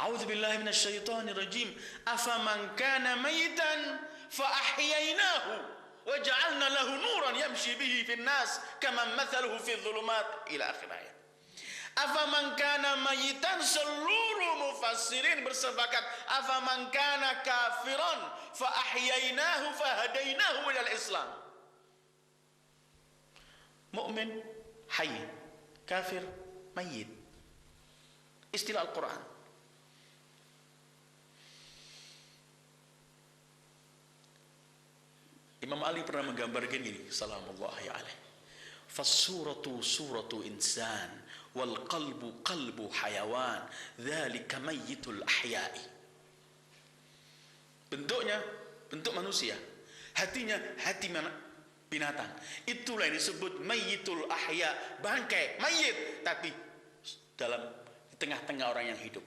A'udzu billahi minasyaitonir rajim. Afaman kana mayitan fa ahyainahu wa ja'alna lahu nuran yamshi bihi fin nas kaman mathaluhu fi dhulumat ila akhir ayat. Afaman kana mayitan, seluruh mufassirin bersepakat afaman kana kafiran fa ahyainahu fa hadainahu ilal Islam. Mukmin hayy, kafir mayit. Istilah Al-Quran. Imam Ali pernah menggambarkan ini, salamullahi alaih. Fassuratu suratu insan wal qalbu qalbu hayawan dzalika mayyitul ahya'i. Bentuknya bentuk manusia, hatinya hati binatang. Itulah yang disebut mayyitul ahya, bangkai, mayit, tapi dalam tengah-tengah orang yang hidup.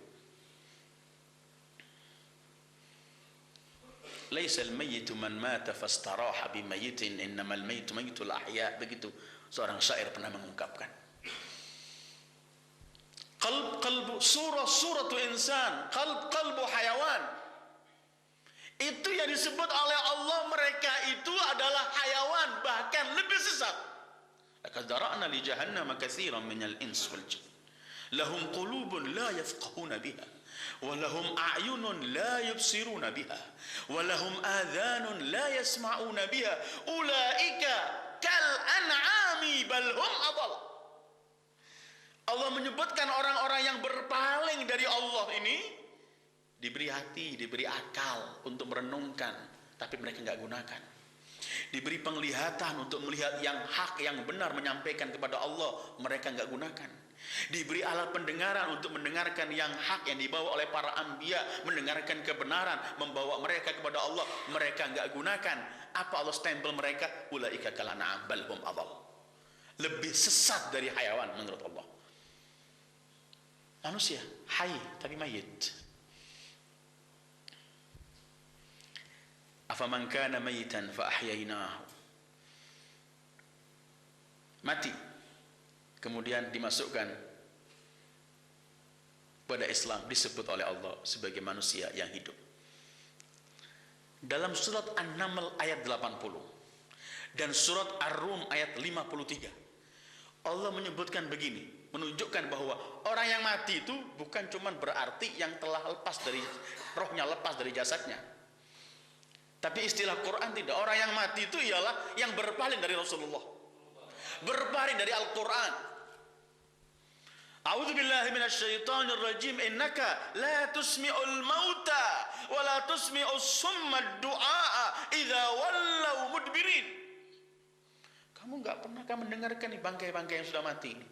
Laisal mayyitu man mata fastaraha bimayyitin innamal mayyitu mayyitul ahya. Begitu seorang syair pernah mengungkapkan. Qalbu suratu insan, qalbu hayawan. Itu yang disebut oleh Allah, mereka itu adalah hayawan, bahkan lebih sesat. Laqad dara'na li jahannama katsiran minal ins wal jinn. Lahum qulubun la yafqahuna biha, wa lahum a'yunun la yubsiruna biha, wa lahum adhanun la yasma'una biha. Ulaika kal an'ami bal hum adall. Allah menyebutkan orang-orang yang berpaling dari Allah ini diberi hati, diberi akal untuk merenungkan, tapi mereka nggak gunakan. Diberi penglihatan untuk melihat yang hak, yang benar, menyampaikan kepada Allah, mereka nggak gunakan. Diberi alat pendengaran untuk mendengarkan yang hak yang dibawa oleh para anbiya, mendengarkan kebenaran, membawa mereka kepada Allah, mereka nggak gunakan. Apa Allah stempel mereka? Ulaika kal an'am bal hum adall. Lebih sesat dari hayawan menurut Allah. Manusia hayy tapi mayit. Afaman kana mayitan fa ahyainahu. Mati kemudian dimasukkan pada Islam, disebut oleh Allah sebagai manusia yang hidup. Dalam surat An-Naml ayat 80 dan surat Ar-Rum ayat 53, Allah menyebutkan begini, menunjukkan bahwa orang yang mati itu bukan cuma berarti yang telah lepas dari rohnya, lepas dari jasadnya. Tapi istilah Quran tidak. Orang yang mati itu ialah yang berpaling dari Rasulullah, berpaling dari Al-Quran. A'udzubillahi minasyaitonir rajim. Innaka la tusmi'ul mauta wa la tusmi'us summa du'a idza wallau mudbirin. Kamu enggak pernah mendengarkan nih bangkai-bangkai yang sudah mati ini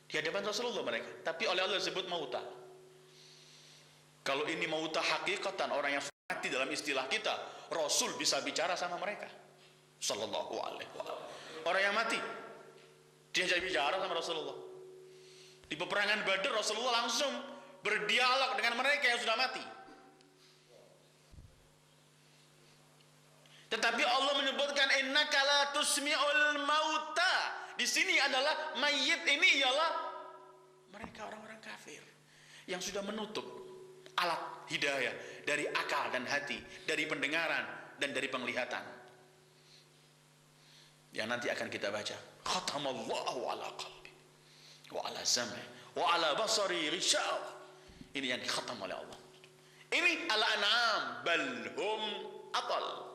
di hadapan Rasulullah mereka, tapi oleh Allah disebut mauta. Kalau ini mauta hakikatan, orang yang mati dalam istilah kita, Rasul bisa bicara sama mereka sallallahu alaihi wasallam. Orang yang mati diajak bicara sama Rasulullah. Di peperangan Badar Rasulullah langsung berdialog dengan mereka yang sudah mati. Tetapi Allah menyebutkan innaka la tusmi'ul mauta. Di sini adalah mayit ini ialah mereka orang-orang kafir yang sudah menutup alat hidayah dari akal dan hati, dari pendengaran dan dari penglihatan. Yang nanti akan kita baca. Khatamallahu ala qalbi wa ala sam'i wa ala basari ghishaw. Ini yang dikhatam oleh Allah. Ini al-an'am bal hum atal.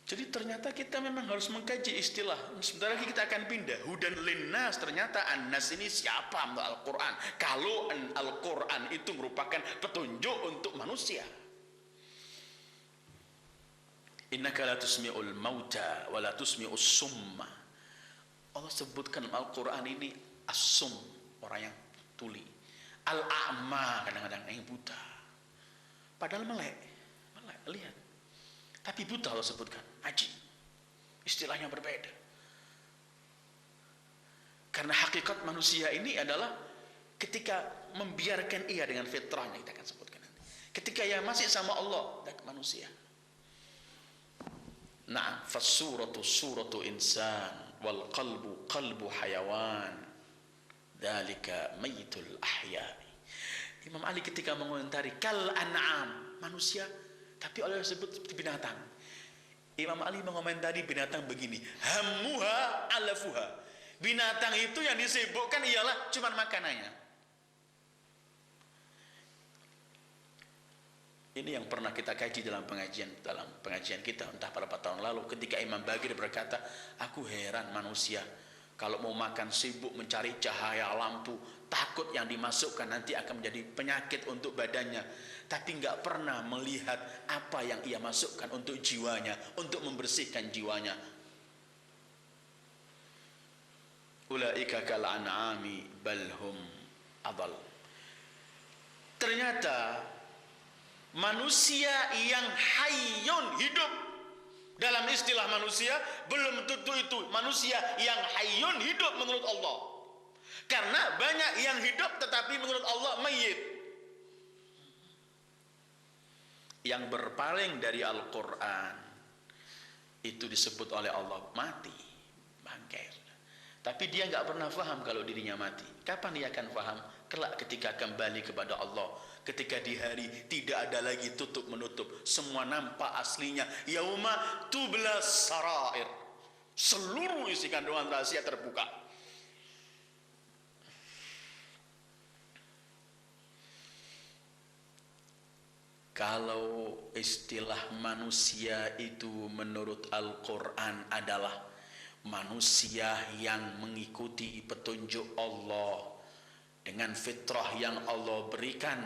Jadi ternyata kita memang harus mengkaji istilah. Sebentar lagi kita akan pindah. Hudan linnas, ternyata an-nas ini siapa menurut Al-Quran? Kalau Al-Quran itu merupakan petunjuk untuk manusia. Innaka la tusmi'ul mauta wa la tusmi'us summa. Allah sebutkan Al-Quran ini as-sum, orang yang tuli. Al-a'ma, kadang-kadang yang buta. Padahal melek, lihat. Tapi buta Allah sebutkan, ajib. Istilahnya berbeda. Karena hakikat manusia ini adalah ketika membiarkan ia dengan fitrahnya, kita akan sebutkan nanti. Ketika ia masih sama Allah dan manusia. Nah, fasuratu suratu insan wal qalbu qalbu hayawan. Dzalika mayyitul ahya'i. Imam Ali ketika mengomentari kal an'am, manusia tapi oleh disebut seperti binatang. Imam Ali mengomentari binatang begini, hammuha alafuha. Binatang itu yang disibukkan ialah cuma makanannya. Ini yang pernah kita kaji dalam pengajian kita entah berapa tahun lalu, ketika Imam Bagir berkata, aku heran manusia kalau mau makan sibuk mencari cahaya lampu, takut yang dimasukkan nanti akan menjadi penyakit untuk badannya, tapi nggak pernah melihat apa yang ia masukkan untuk jiwanya, untuk membersihkan jiwanya. Ulaika kal an'ami bal hum adall. Ternyata manusia yang hayyun, hidup dalam istilah manusia belum tentu itu manusia yang hayyun, hidup menurut Allah. Karena banyak yang hidup tetapi menurut Allah mayyit. Yang berpaling dari Al-Quran itu disebut oleh Allah mati, bangkai. Tapi dia nggak pernah faham kalau dirinya mati. Kapan dia akan faham? Kelak ketika kembali kepada Allah, ketika di hari tidak ada lagi tutup menutup, semua nampak aslinya. Yauma tublas sarair, seluruh isi kandungan rahasia terbuka. Kalau istilah manusia itu menurut Al-Quran adalah manusia yang mengikuti petunjuk Allah dengan fitrah yang Allah berikan,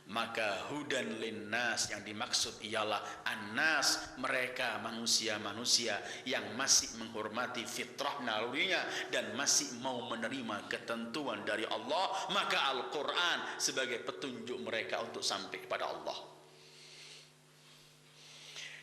maka hudan linnas yang dimaksud ialah annas, mereka manusia-manusia yang masih menghormati fitrah nalurinya dan masih mau menerima ketentuan dari Allah, maka Al-Quran sebagai petunjuk mereka untuk sampai kepada Allah.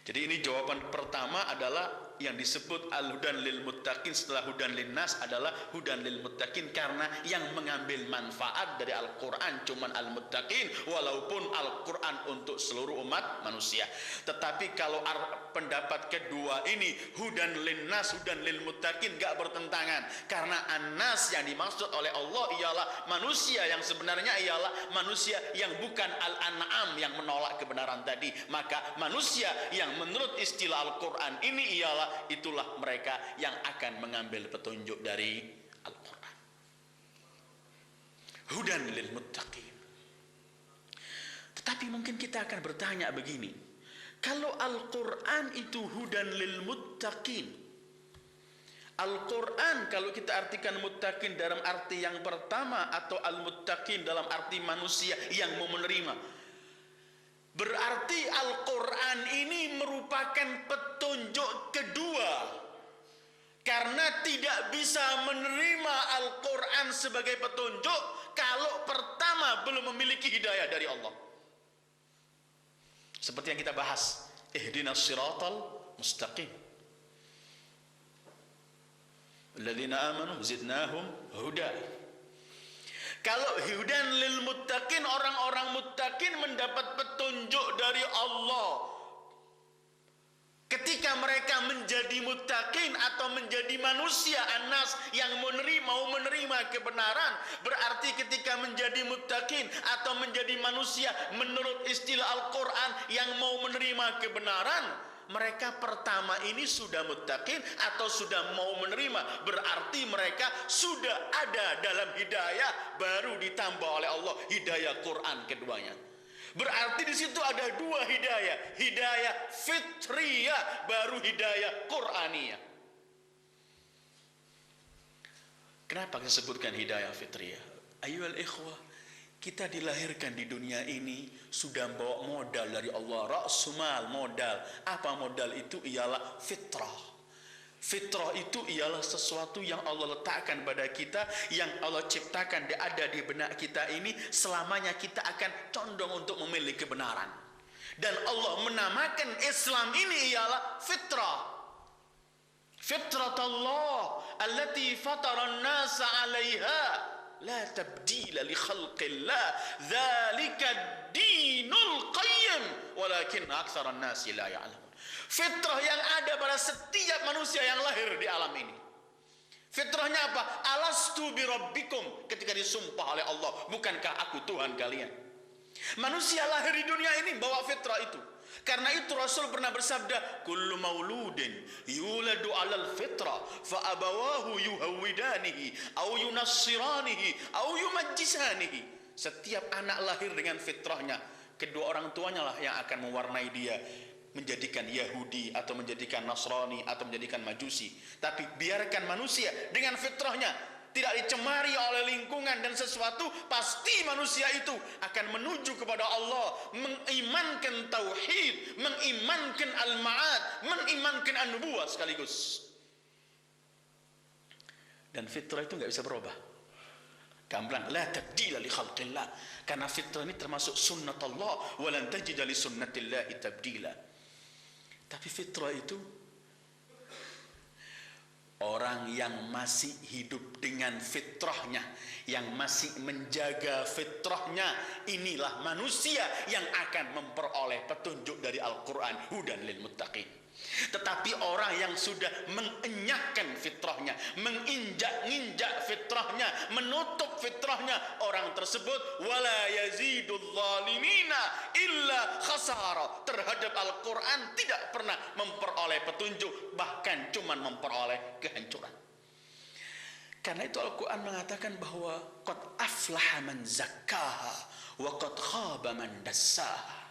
Jadi ini jawaban pertama adalah yang disebut al-hudan lil muttaqin setelah hudan linnas adalah hudan lil muttaqin, karena yang mengambil manfaat dari Al-Quran cuman al-muttaqin, walaupun Al-Quran untuk seluruh umat manusia. Tetapi kalau pendapat kedua ini hudan linnas, hudan lil muttaqin, gak bertentangan, karena annas yang dimaksud oleh Allah ialah manusia yang sebenarnya ialah manusia yang bukan al-an'am yang menolak kebenaran tadi, maka manusia yang menurut istilah Al-Quran ini ialah itulah mereka yang akan mengambil petunjuk dari Al-Quran. Hudan lil muttaqin. Tetapi mungkin kita akan bertanya begini, kalau Al-Quran itu hudan lil muttaqin, Al-Quran kalau kita artikan muttaqin dalam arti yang pertama atau al-muttaqin dalam arti manusia yang mau menerima, berarti Al-Quran ini merupakan petunjuk kedua. Karena tidak bisa menerima Al-Quran sebagai petunjuk kalau pertama belum memiliki hidayah dari Allah. Seperti yang kita bahas, ihdinas siratal mustaqim. Alladzina amanu zidnahum huda. Kalau hudan lil muttaqin, orang-orang muttaqin mendapat petunjuk dari Allah. Ketika mereka menjadi muttaqin atau menjadi manusia anas yang mau menerima kebenaran, berarti ketika menjadi muttaqin atau menjadi manusia menurut istilah Al-Quran yang mau menerima kebenaran, mereka pertama ini sudah muttaqin atau sudah mau menerima, berarti mereka sudah ada dalam hidayah, baru ditambah oleh Allah hidayah Quran keduanya. Berarti di situ ada dua hidayah, hidayah fitriyah baru hidayah Quraniyah. Kenapa kita sebutkan hidayah fitriyah? Ayyuhal ikhwah, kita dilahirkan di dunia ini sudah bawa modal dari Allah, ra'sumal, modal. Apa modal itu? Ialah fitrah. Fitrah itu ialah sesuatu yang Allah letakkan pada kita, yang Allah ciptakan ada di benak kita ini, selamanya kita akan condong untuk memilih kebenaran. Dan Allah menamakan Islam ini ialah fitrah. Fitratullah allati fatara an-nasa 'alaiha la tabdila li khalqillah dzalika ad-dinul qayyim walakin aktsaran nasi la ya'lamun. Fitrah yang ada pada setiap manusia yang lahir di alam ini. Fitrahnya apa? Alastu bi rabbikum, ketika disumpah oleh Allah, bukankah aku Tuhan kalian? Manusia lahir di dunia ini bawa fitrah itu. Karena itu Rasul pernah bersabda, kullu mauludin yuladu 'alal fitrah fa abawahu yuhawwidanihi aw yunassiranihi aw yumajjisanihi. Setiap anak lahir dengan fitrahnya, kedua orang tuanya lah yang akan mewarnai dia, menjadikan Yahudi atau menjadikan Nasrani atau menjadikan Majusi. Tapi biarkan manusia dengan fitrahnya, tidak dicemari oleh lingkungan dan sesuatu, pasti manusia itu akan menuju kepada Allah, mengimankan tauhid, mengimankan al-ma'ad, mengimankan an-nubuwah sekaligus. Dan fitrah itu nggak bisa berubah. Gamblang, la tabdila li khalqillah. Karena fitrah ini termasuk sunnatullah, wa lan tajida li sunnatillahi tabdila. Tapi fitrah itu orang yang masih hidup dengan fitrahnya, yang masih menjaga fitrahnya, inilah manusia yang akan memperoleh petunjuk dari Al-Quran, hudan lil muttaqin. Tetapi orang yang sudah mengenyahkan fitrahnya, menginjak-injak fitrahnya, menutup fitrahnya, orang tersebut wala yazidul zalimina illa khasara, terhadap Al-Quran tidak pernah memperoleh petunjuk, bahkan cuman memperoleh kehancuran. Karena itu Al-Quran mengatakan bahwa qad aflaha man zakkaha wa qad khaba man dassaha.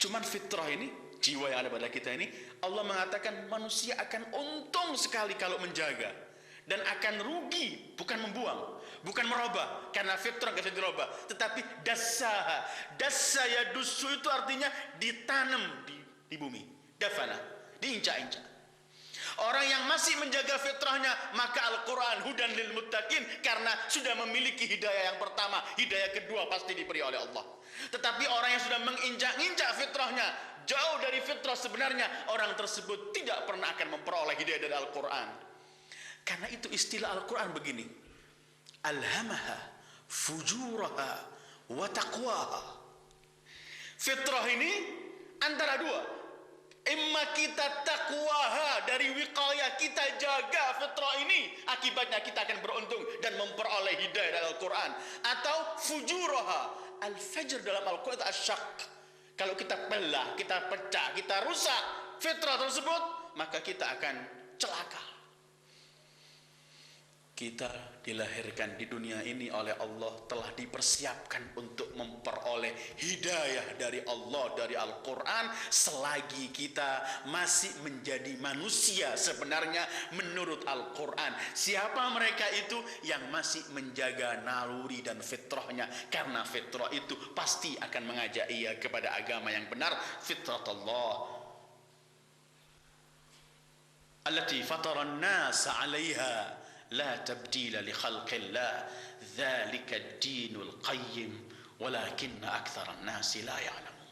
Cuman fitrah ini, jiwa yang ada pada kita ini, Allah mengatakan manusia akan untung sekali kalau menjaga, dan akan rugi, bukan membuang, bukan merubah, karena fitrah gak bisa dirubah, tetapi dassaha. Dassa ya dusu itu artinya ditanam di bumi, dafana, diinjak-injak. Orang yang masih menjaga fitrahnya, maka Al-Quran hudan lil muttaqin, karena sudah memiliki hidayah yang pertama, hidayah kedua pasti diberi oleh Allah. Tetapi orang yang sudah menginjak-injak fitrahnya, jauh dari fitrah sebenarnya, orang tersebut tidak pernah akan memperoleh hidayah dari Al-Quran. Karena itu istilah Al-Quran begini, alhamaha fujuraha wa taqwaha. Fitrah ini antara dua, imma kita taqwaha, dari wiqayah kita jaga fitrah ini, akibatnya kita akan beruntung dan memperoleh hidayah dari Al-Quran, atau fujuraha, al-fajr dalam Al-Quran itu asyak. Kalau kita belah, kita pecah, kita rusak fitrah tersebut, maka kita akan celaka. Kita dilahirkan di dunia ini oleh Allah, telah dipersiapkan untuk memperoleh hidayah dari Allah, dari Al-Quran, selagi kita masih menjadi manusia sebenarnya menurut Al-Quran. Siapa mereka itu? Yang masih menjaga naluri dan fitrahnya, karena fitrah itu pasti akan mengajak ia kepada agama yang benar, fitrat Allah allati fatara an-nasa 'alaiha la tabdila li khalqillah dzalika ad-dinul qayyim walakinna aktsaran nasi la ya'lamun.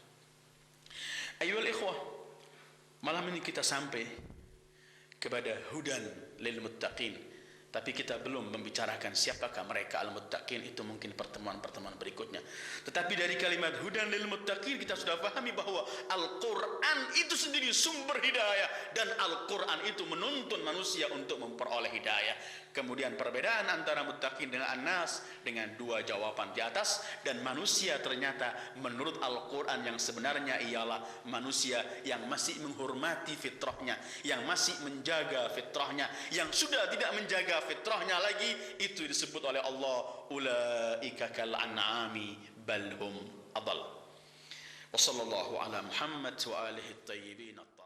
Ayyuhal ikhwah, malam ini kita sampai kepada hudan lil muttaqin, tapi kita belum membicarakan siapakah mereka al-muttaqin. Itu mungkin pertemuan-pertemuan berikutnya. Tetapi dari kalimat hudan lil muttaqin kita sudah pahami bahwa Al-Quran itu sendiri sumber hidayah, dan Al-Quran itu menuntun manusia untuk memperoleh hidayah. Kemudian perbedaan antara muttaqin dengan an-nas dengan dua jawaban di atas, dan manusia ternyata menurut Al-Quran yang sebenarnya ialah manusia yang masih menghormati fitrahnya, yang masih menjaga fitrahnya. Yang sudah tidak menjaga fitrahnya lagi, itu disebut oleh Allah ulaika kal an'ami bal hum adall. Wa sallallahu ala Muhammad wa alihi at-tayyibin.